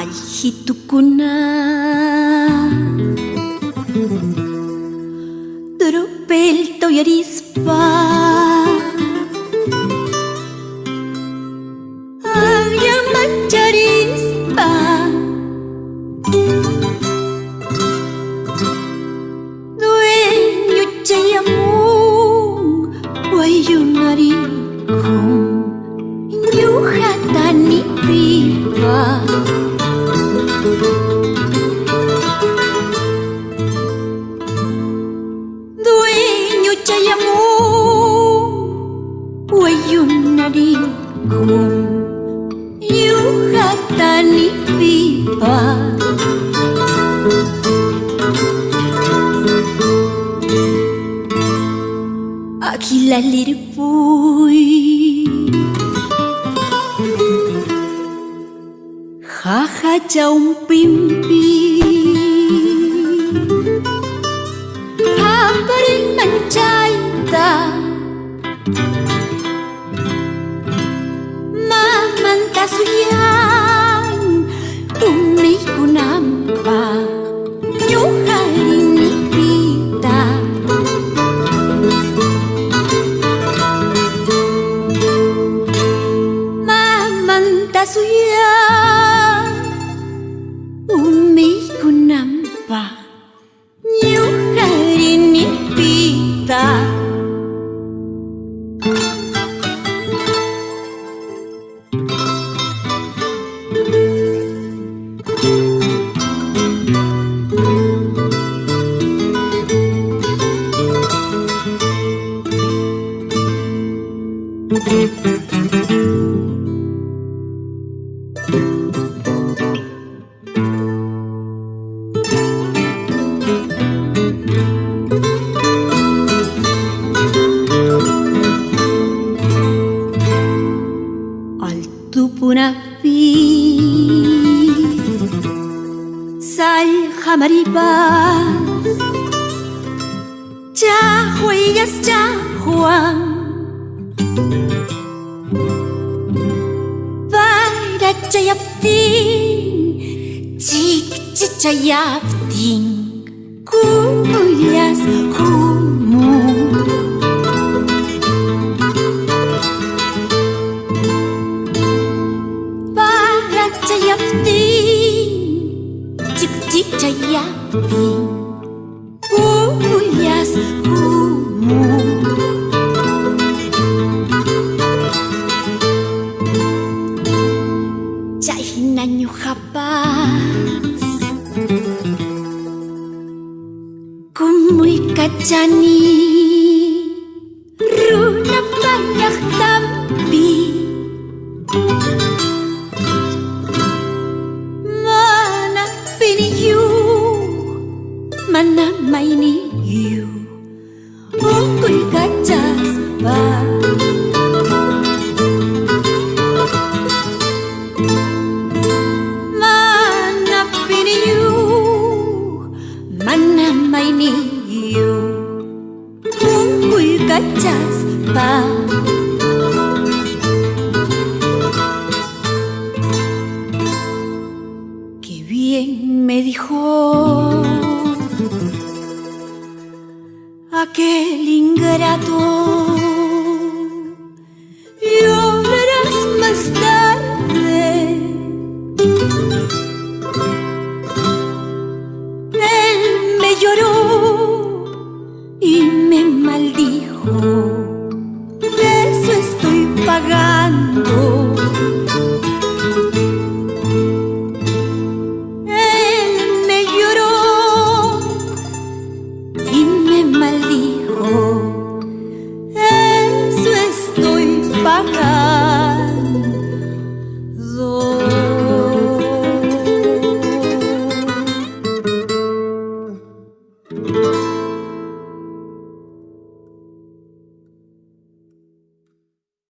Alhitukuna Tropel toyarispa Ayamancharispa Dueño chayamung Wayunarikun Yuhatani pipa Dueño chayamung Wayunarikun Yuhatani pipa Agilalirpuy Jaja chaumpimpi Haparing manchayta Mamanta suyan Umnikunampa Ñuqarinipita Mamanta suyan Umnikunampa Ñuqarinipita Altupunapi Sal jamaribas Chahuayas chahuan Para chayaptin Chik chichayaptin Kuyas humu Para chayaptin Chik chichayaptin Kuyas humu Chaynaño japas Kumuy kachani Runa payaqtampi Mana piniyu Mana mayniyu Ukuy kachaspa Mana piniyu Mana mayniyu Ukuy kachaspa Qué bien me dijo aquel ingrato Yo verás más tarde Él me lloró y me maldijo De eso estoy pagando